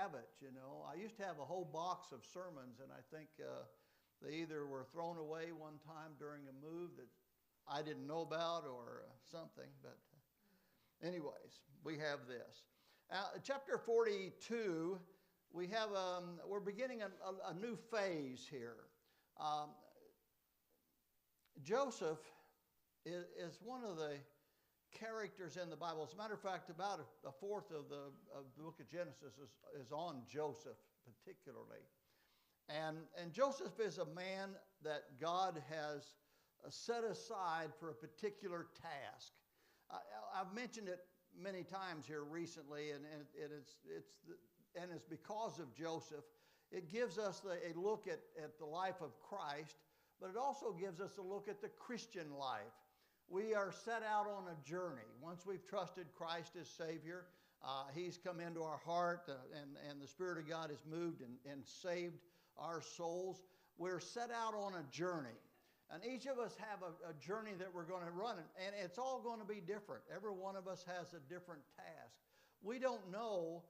have it, you know. I used to have a whole box of sermons, and I think they either were thrown away one time during a move that I didn't know about or something. But anyways, we have this. Chapter 42, we're beginning a new phase here. Joseph is one of the characters in the Bible. As a matter of fact, about a fourth of the book of Genesis is on Joseph particularly. And Joseph is a man that God has set aside for a particular task. I've mentioned it many times here recently, and it's because of Joseph. It gives us a look at the life of Christ, but it also gives us a look at the Christian life. We are set out on a journey. Once we've trusted Christ as Savior, He's come into our heart, and the Spirit of God has moved and saved our souls. We're set out on a journey. And each of us have a journey that we're going to run, and it's all going to be different. Every one of us has a different task. We don't know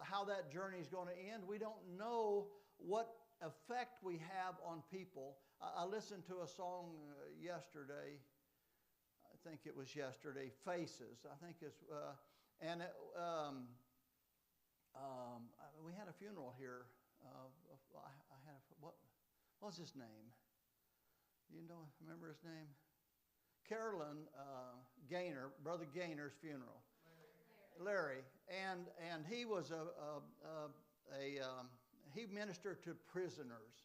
how that journey is going to end. We don't know what effect we have on people. I listened to a song yesterday. I think it was yesterday, Faces. I think it's, we had a funeral here. What was his name? You know, remember his name? Carolyn Gaynor, Brother Gaynor's funeral. Larry. And he was he ministered to prisoners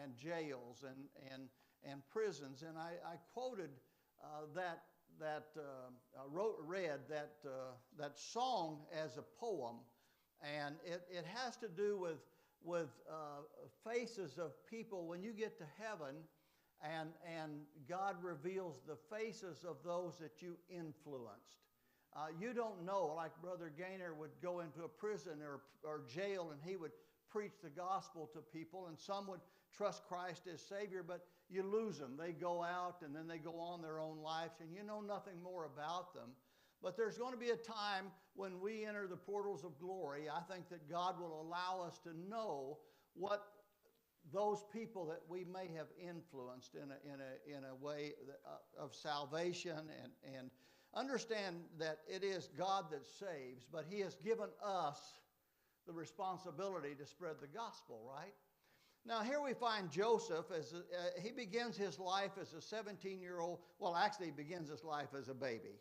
and jails and prisons. And I quoted read that song as a poem, and it has to do with faces of people when you get to heaven, and God reveals the faces of those that you influenced. You don't know, like Brother Gaynor would go into a prison or jail, and he would preach the gospel to people, and some would trust Christ as Savior, but you lose them. They go out, and then they go on their own lives, and you know nothing more about them. But there's going to be a time when we enter the portals of glory. I think that God will allow us to know what those people that we may have influenced in a way of salvation, and understand that it is God that saves, but He has given us the responsibility to spread the gospel, right? Now here we find Joseph as he begins his life as a 17-year-old. Well, actually he begins his life as a baby.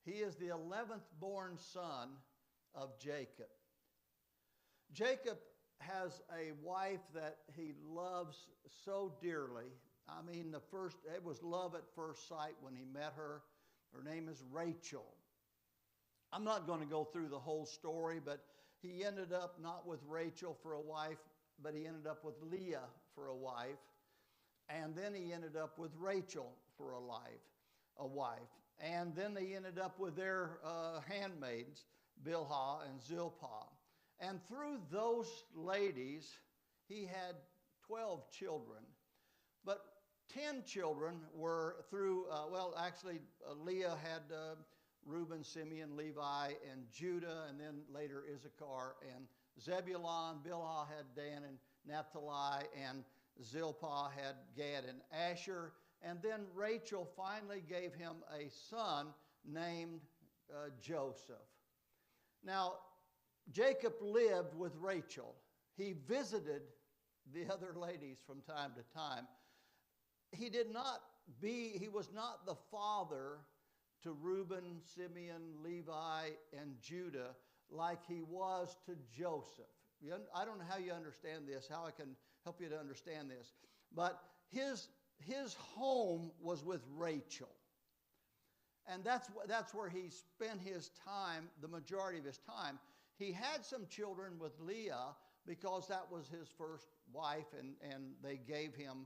He is the 11th born son of Jacob. Jacob has a wife that he loves so dearly. I mean, it was love at first sight when he met her. Her name is Rachel. I'm not going to go through the whole story, but he ended up not with Rachel for a wife, but he ended up with Leah for a wife. And then he ended up with Rachel for a wife. And then they ended up with their handmaids, Bilhah and Zilpah. And through those ladies, he had 12 children. But 10 children were through, Leah had Reuben, Simeon, Levi, and Judah, and then later Issachar and Zebulun. Bilhah had Dan and Naphtali, and Zilpah had Gad and Asher. And then Rachel finally gave him a son named Joseph. Now, Jacob lived with Rachel. He visited the other ladies from time to time. He was not the father to Reuben, Simeon, Levi, and Judah like he was to Joseph. I don't know how you understand this, how I can help you to understand this. But his home was with Rachel. And that's where he spent his time, the majority of his time. He had some children with Leah because that was his first wife, and they gave him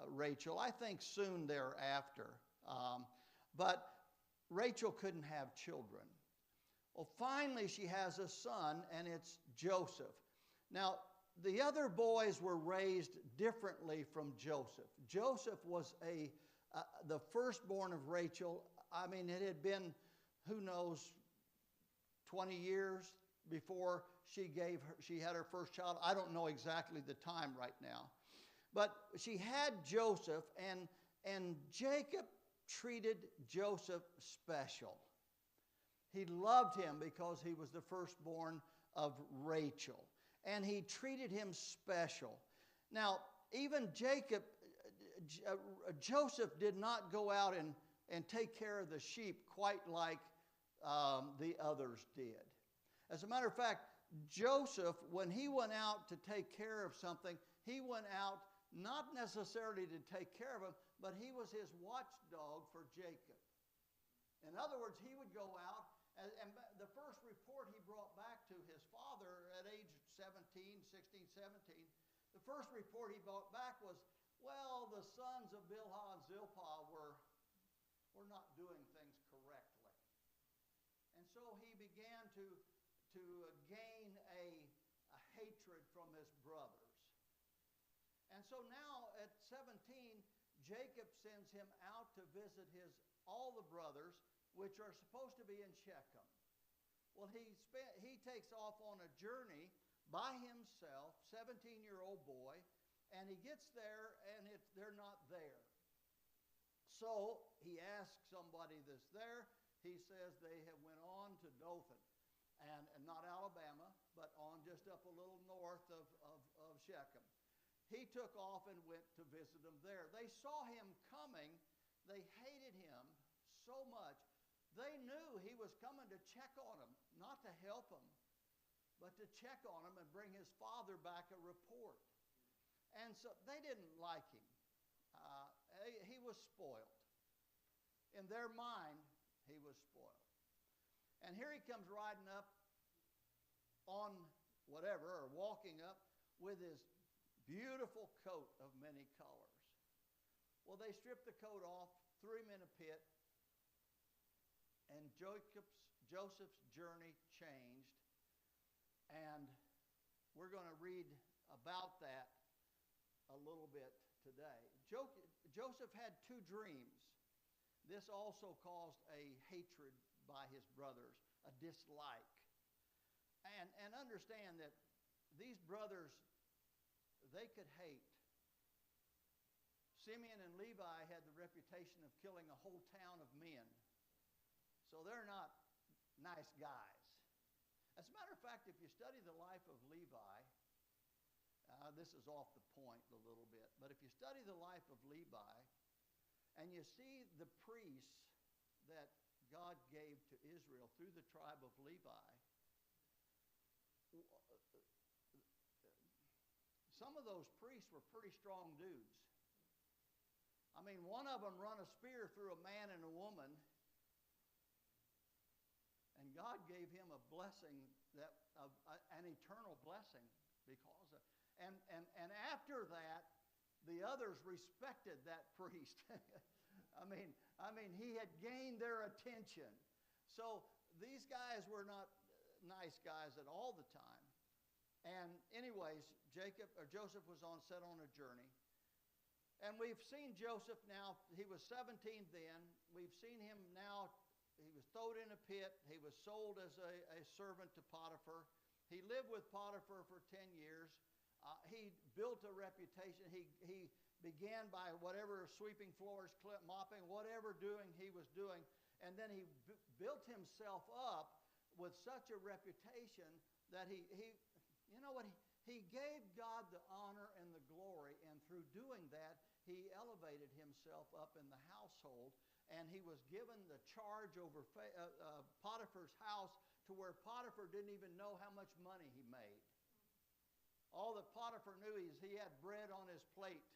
Rachel, I think soon thereafter. But Rachel couldn't have children. Well, finally she has a son, and it's Joseph. Now, the other boys were raised differently from Joseph. Joseph was the firstborn of Rachel. I mean, it had been, who knows, 20 years before she had her first child. I don't know exactly the time right now. But she had Joseph, and Jacob treated Joseph special. He loved him because he was the firstborn of Rachel. And he treated him special. Now, even Joseph did not go out and take care of the sheep quite like the others did. As a matter of fact, Joseph, when he went out to take care of something, he went out not necessarily to take care of him, but he was his watchdog for Jacob. In other words, he would go out, and the first report he brought back to his father at age 16, 17, the first report he brought back was, well, the sons of Bilhah and Zilpah were not doing things correctly. And so he began to gain a hatred from his brothers. And so now at 17, Jacob sends him out to visit all the brothers, which are supposed to be in Shechem. Well, he takes off on a journey by himself, 17-year-old boy, and he gets there and they're not there. So he asks somebody that's there. He says they have went on to Dothan, and not Alabama, but on just up a little north of Shechem. He took off and went to visit them there. They saw him coming. They hated him so much. They knew he was coming to check on them, not to help them, but to check on them and bring his father back a report. And so they didn't like him. He was spoiled. In their mind, he was spoiled. And here he comes riding up on whatever, or walking up with his beautiful coat of many colors. Well, they stripped the coat off, threw him in a pit, and Joseph's journey changed. And we're going to read about that a little bit today. Joseph had two dreams. This also caused a hatred by his brothers, a dislike. And understand that these brothers, they could hate. Simeon and Levi had the reputation of killing a whole town of men. So they're not nice guys. As a matter of fact, if you study the life of Levi, this is off the point a little bit, but if you study the life of Levi and you see the priests that God gave to Israel through the tribe of Levi, some of those priests were pretty strong dudes. I mean, one of them run a spear through a man and a woman, and God gave him a blessing, an eternal blessing because of. And after that, the others respected that priest. I mean, he had gained their attention. So these guys were not nice guys at all the time. And anyways, Joseph was set on a journey. And we've seen Joseph now. He was 17 then. We've seen him now. He was thrown in a pit. He was sold as a servant to Potiphar. He lived with Potiphar for 10 years. He built a reputation. He began by whatever, sweeping floors, mopping, whatever he was doing. And then he built himself up with such a reputation that he gave God the honor and the glory. And through doing that, he elevated himself up in the household. And he was given the charge over Potiphar's house to where Potiphar didn't even know how much money he made. All that Potiphar knew is he had bread on his plate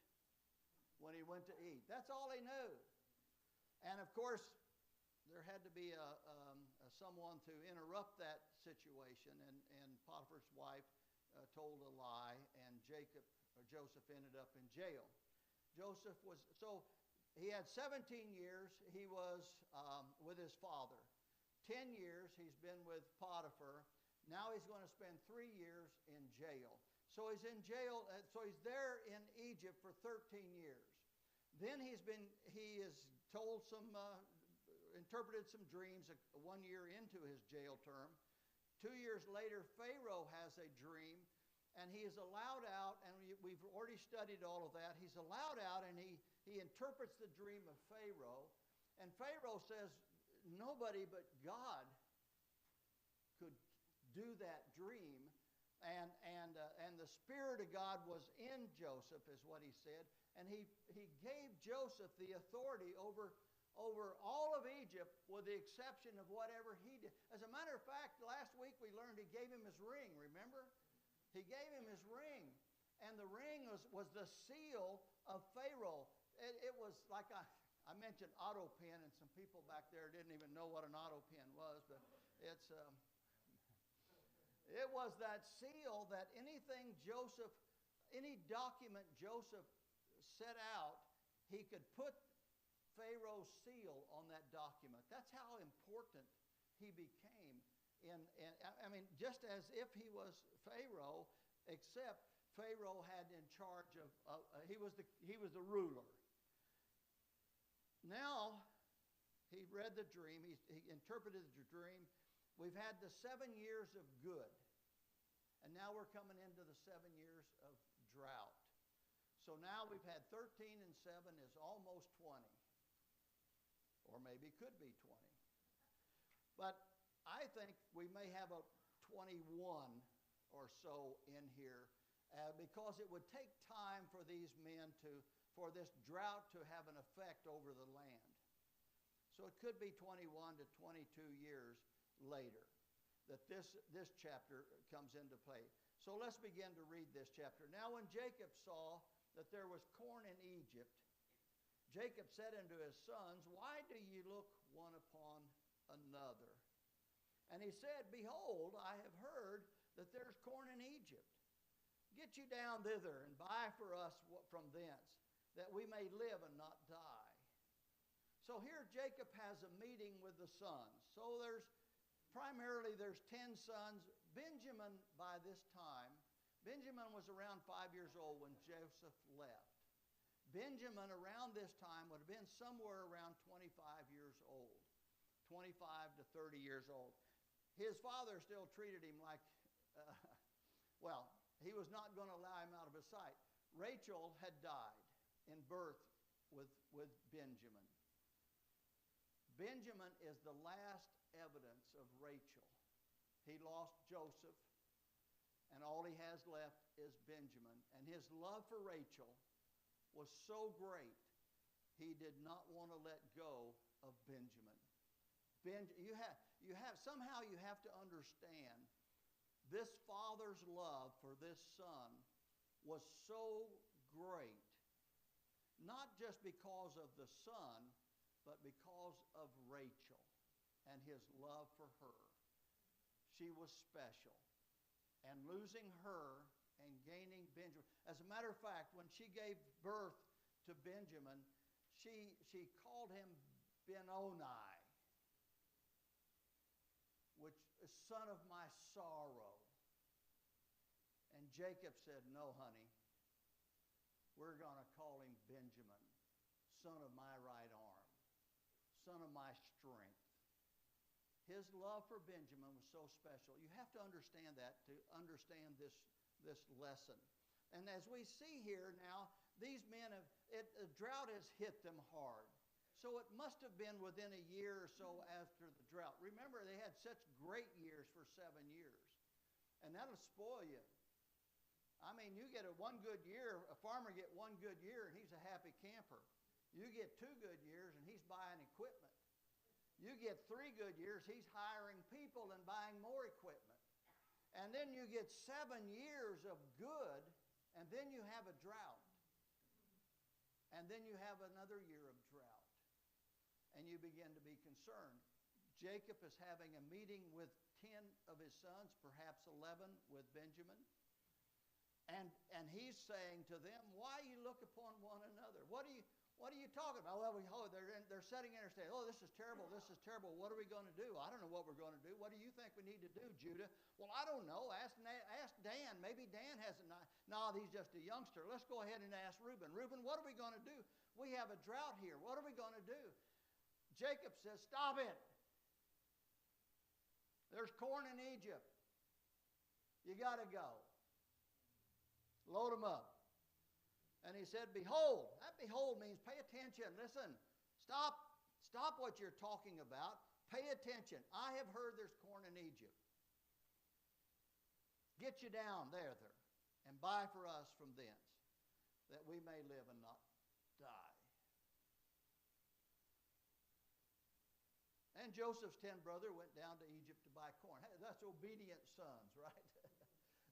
when he went to eat. That's all he knew. And of course, there had to be someone to interrupt that situation, and Potiphar's wife told a lie, and Joseph ended up in jail. He had 17 years. He was with his father. 10 years he's been with Potiphar. Now he's going to spend 3 years in jail. So he's in jail. So he's there in Egypt for 13 years. Then he is told interpreted some dreams 1 year into his jail term. 2 years later, Pharaoh has a dream, and he is allowed out, and we've already studied all of that. He's allowed out, and he interprets the dream of Pharaoh, and Pharaoh says nobody but God could do that dream, and the Spirit of God was in Joseph, is what he said, and he gave Joseph the authority over all of Egypt, with the exception of whatever he did. As a matter of fact, last week we learned he gave him his ring, remember? He gave him his ring, and the ring was the seal of Pharaoh. It was like I mentioned auto pen, and some people back there didn't even know what an auto pen was, but it was that seal that any document Joseph set out, he could put Pharaoh's seal on that document. That's how important he became. Just as if he was Pharaoh, except Pharaoh had in charge of, he was the ruler. Now, he read the dream, he interpreted the dream. We've had the 7 years of good, and now we're coming into the 7 years of drought. So now we've had 13 and 7 is almost 20, or maybe could be 20. But I think we may have a 21 or so in here, because it would take time for these men for this drought to have an effect over the land. So it could be 21 to 22 years later that this chapter comes into play. So let's begin to read this chapter. Now when Jacob saw that there was corn in Egypt, Jacob said unto his sons, why do ye look one upon another? And he said, behold, I have heard that there's corn in Egypt. Get you down thither and buy for us from thence, that we may live and not die. So here Jacob has a meeting with the sons. So there's 10 sons. Benjamin, by this time, Benjamin was around 5 years old when Joseph left. Benjamin around this time would have been somewhere around 25 years old, 25 to 30 years old. His father still treated him like, he was not going to allow him out of his sight. Rachel had died in birth with Benjamin. Benjamin is the last evidence of Rachel. He lost Joseph, and all he has left is Benjamin. And his love for Rachel was so great, he did not want to let go of Benjamin. Somehow you have to understand, this father's love for this son was so great, not just because of the son, but because of Rachel and his love for her. She was special. And losing her and gaining Benjamin. As a matter of fact, when she gave birth to Benjamin, she called him Benoni, which is son of my sorrow. And Jacob said, no, honey, we're going to call him Benjamin, son of my right arm, son of my strength. His love for Benjamin was so special. You have to understand that to understand this lesson. And as we see here now, these men a drought has hit them hard. So it must have been within a year or so after the drought. Remember, they had such great years for 7 years. And that'll spoil you. I mean, you get one good year, a farmer get one good year, and he's a happy camper. You get 2 good years, and he's buying equipment. You get 3 good years, he's hiring people and buying more equipment. And then you get 7 years of good, and then you have a drought. And then you have another year of drought. And you begin to be concerned. Jacob is having a meeting with 10 of his sons, perhaps 11 with Benjamin. And he's saying to them, why you look upon one another? What What are you talking about? Well, they're sitting in there saying, oh, this is terrible, this is terrible. What are we going to do? I don't know what we're going to do. What do you think we need to do, Judah? Well, I don't know. Ask Dan. Maybe Dan hasn't. No, he's just a youngster. Let's go ahead and ask Reuben. Reuben, what are we going to do? We have a drought here. What are we going to do? Jacob says, stop it. There's corn in Egypt. You got to go. Load them up. And he said, behold. That behold means pay attention. Listen, stop what you're talking about. Pay attention. I have heard there's corn in Egypt. Get you down there and buy for us from thence, that we may live and not die. And Joseph's 10 brothers went down to Egypt to buy corn. Hey, that's obedient sons, right?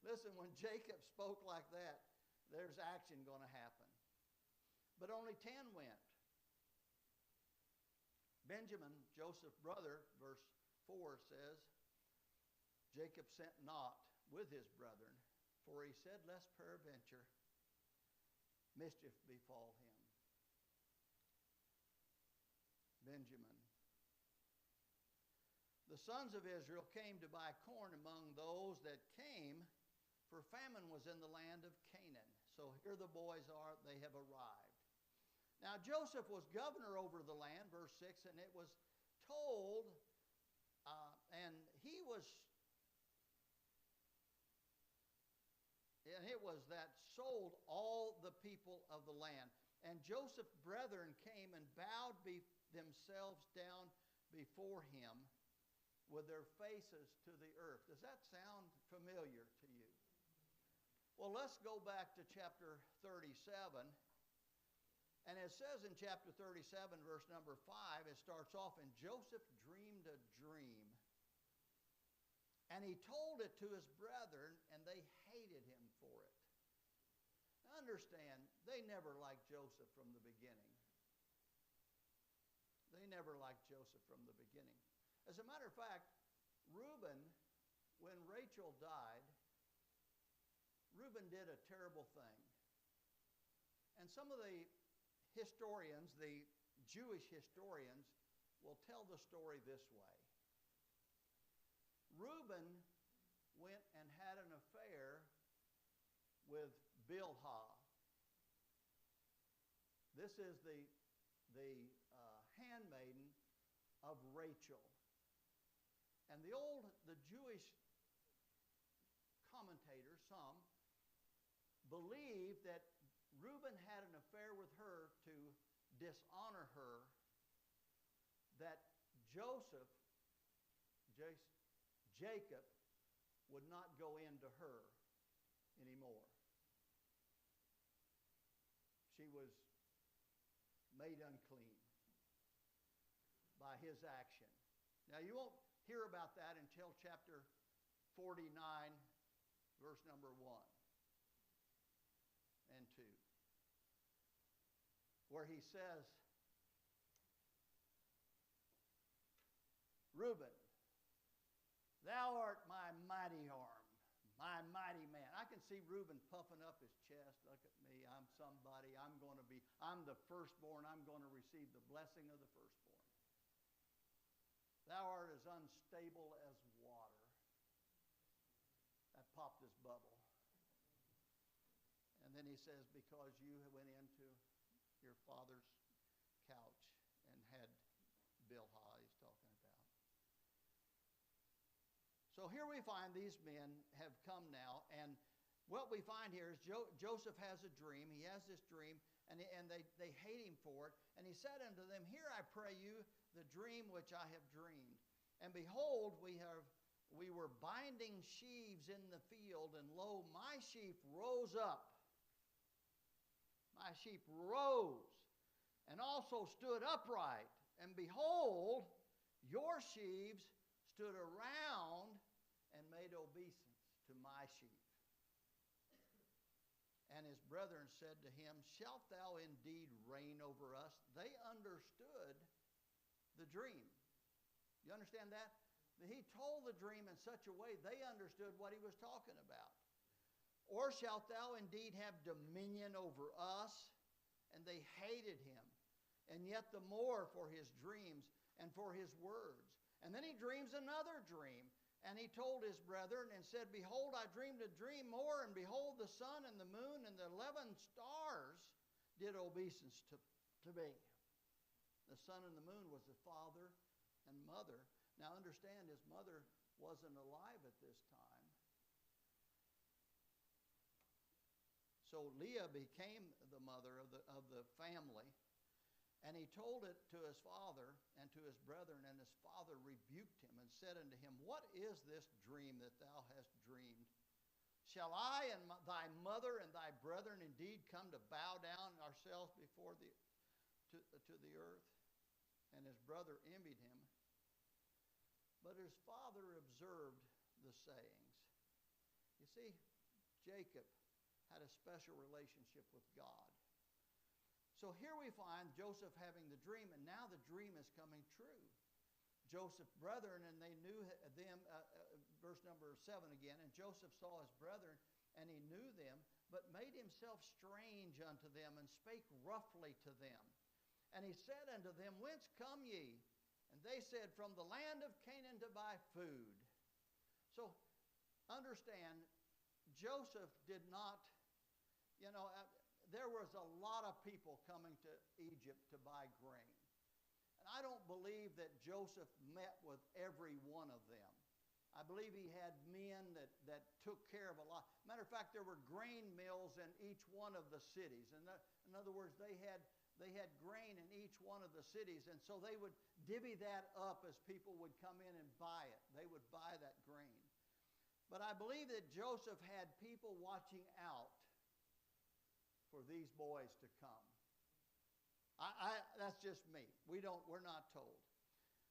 Listen, when Jacob spoke like that, there's action going to happen. But only 10 went. Benjamin, Joseph's brother, verse 4 says, Jacob sent not with his brethren, for he said, lest peradventure mischief befall him. Benjamin. The sons of Israel came to buy corn among those that came, for famine was in the land of Canaan. So here the boys are, they have arrived. Now Joseph was governor over the land, verse 6, and it was told, it was that sold all the people of the land. And Joseph's brethren came and bowed themselves down before him with their faces to the earth. Does that sound familiar to you? Well, let's go back to chapter 37. And it says in chapter 37, verse number 5, it starts off, and Joseph dreamed a dream. And he told it to his brethren, and they hated him for it. Now understand, they never liked Joseph from the beginning. They never liked Joseph from the beginning. As a matter of fact, Reuben, when Rachel died, Reuben did a terrible thing. And some of the historians, the Jewish historians, will tell the story this way. Reuben went and had an affair with Bilhah. This is the handmaiden of Rachel. And the Jewish commentators, some, believe that Reuben had an affair with her to dishonor her, that Jacob would not go into her anymore. She was made unclean by his action. Now you won't hear about that until chapter 49, verse number 1 and 2, where he says, Reuben, thou art my mighty arm, my mighty man. I can see Reuben puffing up his chest. Look at me, I'm somebody. I'm the firstborn. I'm going to receive the blessing of the firstborn. Thou art as unstable as water. That popped his bubble. And then he says, because you went into your father's couch and had Bilhah, he's talking about. So here we find these men have come now, and what we find here is Joseph has a dream. He has this dream, and they hate him for it. And he said unto them, hear, I pray you, the dream which I have dreamed. And behold, we were binding sheaves in the field, and lo, my sheep rose up. My sheep rose, and also stood upright. And behold, your sheaves stood around and made obeisance to my sheep. And his brethren said to him, shalt thou indeed reign over us? They understood the dream. You understand that? He told the dream in such a way they understood what he was talking about. Or shalt thou indeed have dominion over us? And they hated him. and yet the more for his dreams and for his words. And then he dreams another dream. And he told his brethren and said, Behold, I dreamed a dream more, and behold, the sun and the moon and the 11 stars did obeisance to me. The sun and the moon was the father and mother. Now understand, his mother wasn't alive at this time. So Leah became the mother of the family. And he told it to his father and to his brethren, and his father rebuked him and said unto him, What is this dream that thou hast dreamed? Shall I and thy mother and thy brethren indeed come to bow down ourselves before to the earth? And his brother envied him. But his father observed the sayings. You see, Jacob had a special relationship with God. So here we find Joseph having the dream, and now the dream is coming true. Joseph's brethren, and they knew them, verse number 7 again, and Joseph saw his brethren, and he knew them, but made himself strange unto them, and spake roughly to them. And he said unto them, Whence come ye? And they said, From the land of Canaan to buy food. So understand, Joseph did not, there was a lot of people coming to Egypt to buy grain. And I don't believe that Joseph met with every one of them. I believe he had men that took care of a lot. Matter of fact, there were grain mills in each one of the cities. In other words, they had grain in each one of the cities, and so they would divvy that up as people would come in and buy it. They would buy that grain. But I believe that Joseph had people watching out for these boys to come. That's just me. We're not told.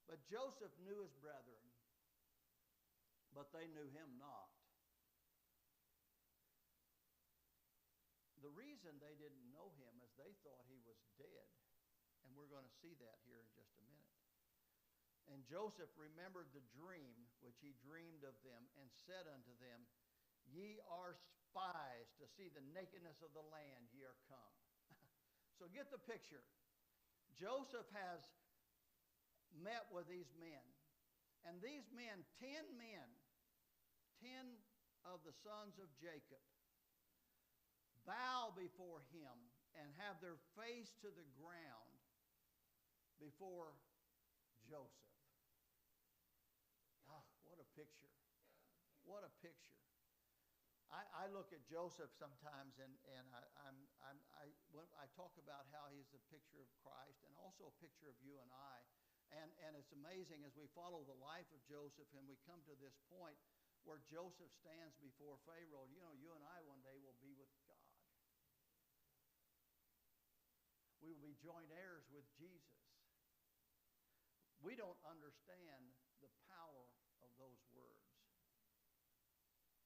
But Joseph knew his brethren, but they knew him not. The reason they didn't know him is they thought he was dead. And we're going to see that here in just a minute. And Joseph remembered the dream which he dreamed of them, and said unto them, Ye are spies to see the nakedness of the land, ye are come. So get the picture. Joseph has met with these men. And these men, 10 of the sons of Jacob, bow before him and have their face to the ground before Joseph. Oh, what a picture. What a picture. I look at Joseph sometimes, and I talk about how he's a picture of Christ and also a picture of you and I. And it's amazing as we follow the life of Joseph and we come to this point where Joseph stands before Pharaoh. You and I one day will be with God. We will be joint heirs with Jesus. We don't understand the power of those words.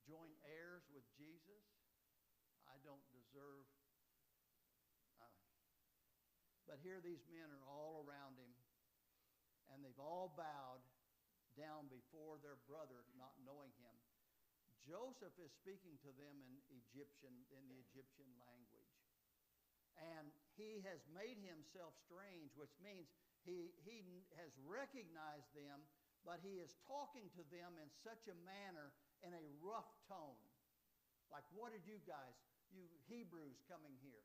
Joint heirs with Jesus? I don't deserve. But here these men are all around him, and they've all bowed down before their brother, not knowing him. Joseph is speaking to them in the Egyptian language. And he has made himself strange, which means he has recognized them, but he is talking to them in such a manner, in a rough tone. Like, what did you guys, you Hebrews coming here?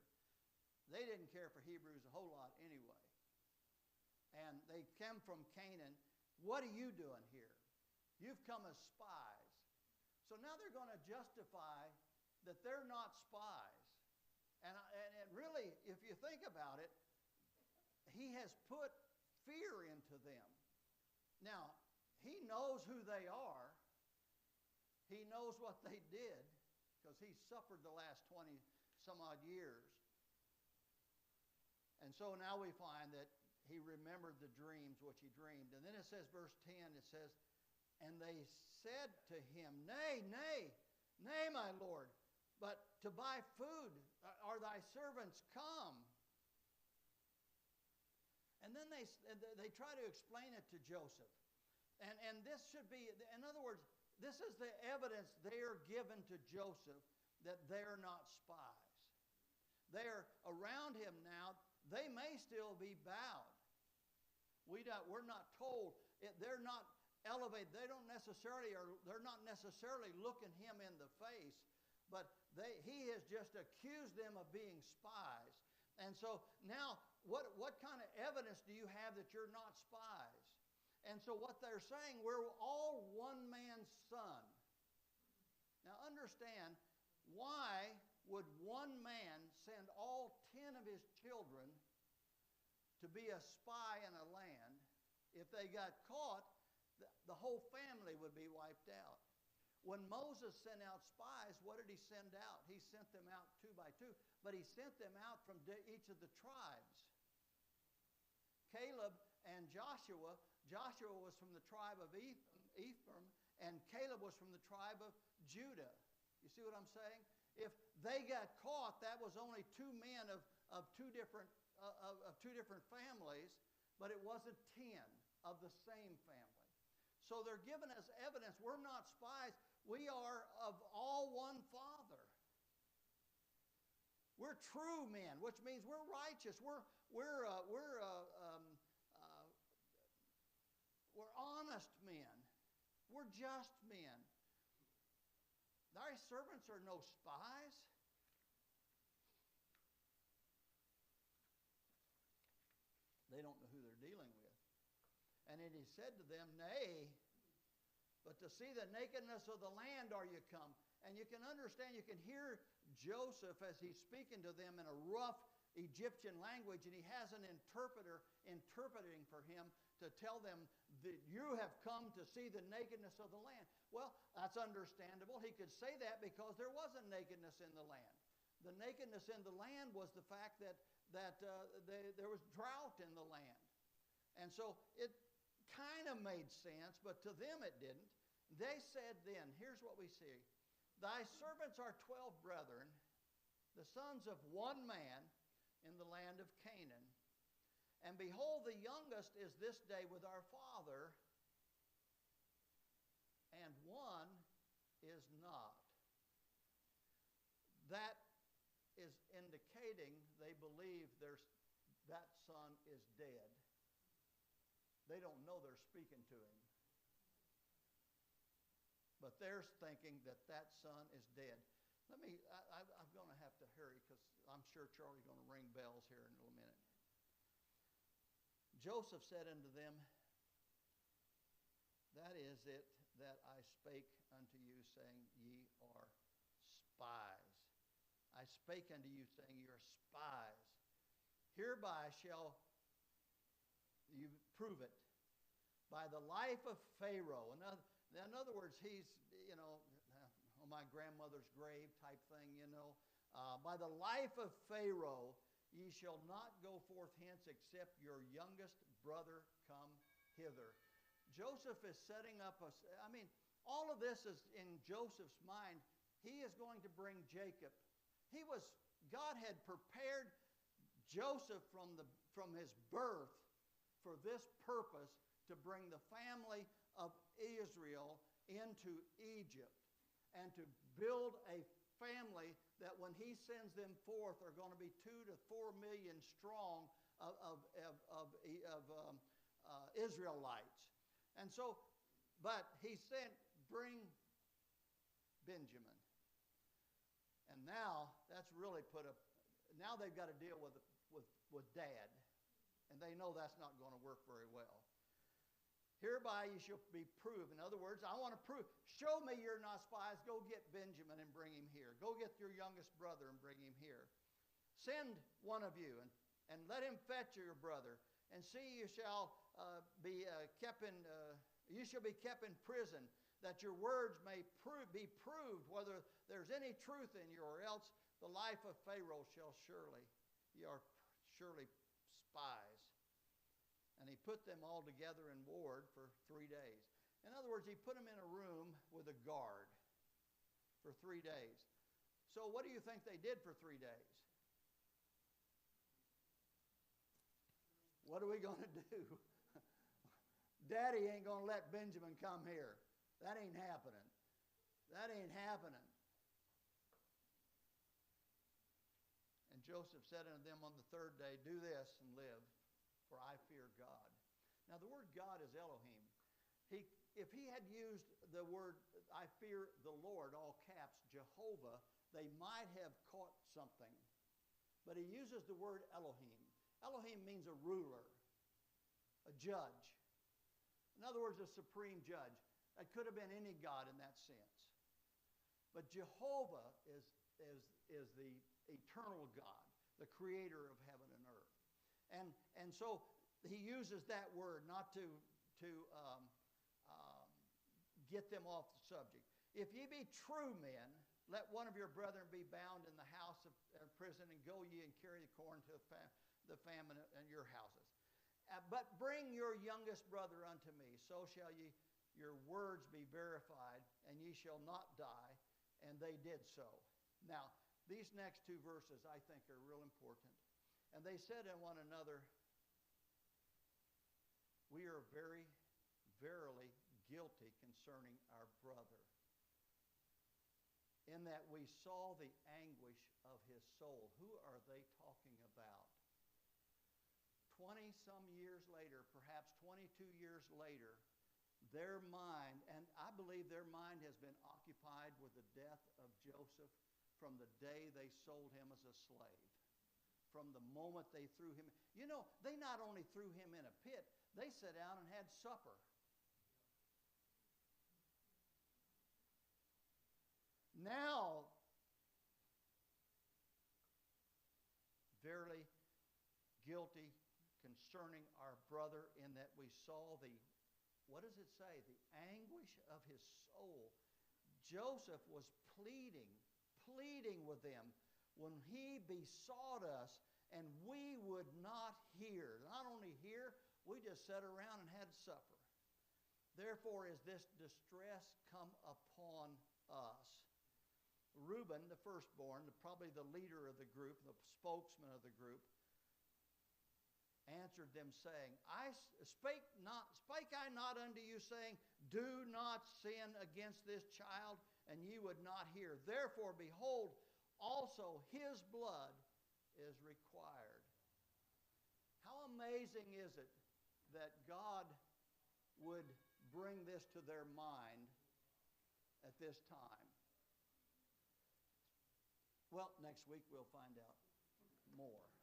They didn't care for Hebrews a whole lot anyway. And they came from Canaan. What are you doing here? You've come as spies. So now they're going to justify that they're not spies. And really, if you think about it, he has put fear into them. Now, he knows who they are. He knows what they did, because he suffered the last 20 some odd years. And so now we find that he remembered the dreams which he dreamed. And then it says, verse 10, it says, And they said to him, Nay, my Lord, but to buy food are thy servants come. And then they try to explain it to Joseph. And this should be, in other words, this is the evidence they are given to Joseph that they're not spies. They're around him now. they may still be bowed. We're not told. They're not elevated. They're not necessarily looking him in the face, but he has just accused them of being spies. And so now, what kind of evidence do you have that you're not spies? And so what they're saying, we're all one man's son. Now understand, why would one man send all 10 of his children to be a spy in a land? If they got caught, the whole family would be wiped out. When Moses sent out spies, what did he send out? He sent them out 2 by 2, but he sent them out from each of the tribes. Caleb and Joshua was from the tribe of Ephraim, and Caleb was from the tribe of Judah. You see what I'm saying? If they got caught, that was only 2 men of two different families, but it wasn't 10 of the same family. So they're giving us evidence. We're not spies. We are of all one Father. We're true men, which means we're righteous. We're honest men. We're just men. Thy servants are no spies. They don't know who they're dealing with. And then he said to them, Nay, but to see the nakedness of the land are you come. And you can understand, you can hear Joseph as he's speaking to them in a rough Egyptian language, and he has an interpreter interpreting for him to tell them that you have come to see the nakedness of the land. Well, that's understandable. He could say that because there wasn't nakedness in the land. The nakedness in the land was the fact that there was drought in the land. And so it kind of made sense, but to them it didn't. They said then, here's what we see. Thy servants are 12 brethren, the sons of one man in the land of Canaan. And behold, the youngest is this day with our father, and one is not. That is indicating they believe that son is dead. They don't know they're speaking to him. But they're thinking that son is dead. I'm going to have to hurry because I'm sure Charlie's going to ring bells here in a little minute. Joseph said unto them, That is it that I spake unto you, saying, Ye are spies. I spake unto you, saying, Ye are spies. Hereby shall you prove it, by the life of Pharaoh. In other words, he's, on my grandmother's grave type thing, by the life of Pharaoh, ye shall not go forth hence except your youngest brother come hither. Joseph is setting up all of this is in Joseph's mind. He is going to bring Jacob. God had prepared Joseph from his birth for this purpose, to bring the family of Israel into Egypt and to build a family that when he sends them forth are going to be 2 to 4 million strong of Israelites. And so, but he said, bring Benjamin. And now that's really now they've got to deal with Dad. And they know that's not going to work very well. Hereby you shall be proved. In other words, I want to prove. Show me you're not spies. Go get Benjamin and bring him here. Go get your youngest brother and bring him here. Send one of you and let him fetch your brother. And see, you shall be kept in prison, that your words may be proved whether there's any truth in you, or else the life of Pharaoh shall ye are surely spies. And he put them all together in ward for 3 days. In other words, he put them in a room with a guard for 3 days. So what do you think they did for 3 days? What are we going to do? Daddy ain't going to let Benjamin come here. That ain't happening. That ain't happening. And Joseph said unto them on the third day, do this and live, for I fear God. Now the word God is Elohim. If he had used the word, I fear the Lord, all caps, Jehovah, they might have caught something. But he uses the word Elohim. Elohim means a ruler, a judge. In other words, a supreme judge. That could have been any God in that sense. But Jehovah is the eternal God, the creator of heaven and earth. And so he uses that word not to get them off the subject. If ye be true men, let one of your brethren be bound in the house of prison, and go ye and carry the corn to the famine in your houses. But bring your youngest brother unto me, so shall your words be verified, and ye shall not die. And they did so. Now, these next two verses I think are real important. And they said to one another, we are very, verily guilty concerning our brother, in that we saw the anguish of his soul. Who are they talking about? 20-some years later, perhaps 22 years later, their mind, and I believe their mind has been occupied with the death of Joseph from the day they sold him as a slave, from the moment they threw him. You know, they not only threw him in a pit, they sat down and had supper. Now, verily guilty concerning our brother, in that we saw the, what does it say? The anguish of his soul. Joseph was pleading with them when he besought us, and we would not hear. Not only hear, we just sat around and had supper. Therefore is this distress come upon us. Reuben, the firstborn, probably the leader of the group, the spokesman of the group, answered them, saying, spake I not unto you, saying, do not sin against this child, and ye would not hear. Therefore, behold, also his blood is required. How amazing is it that God would bring this to their mind at this time? Well, next week we'll find out more.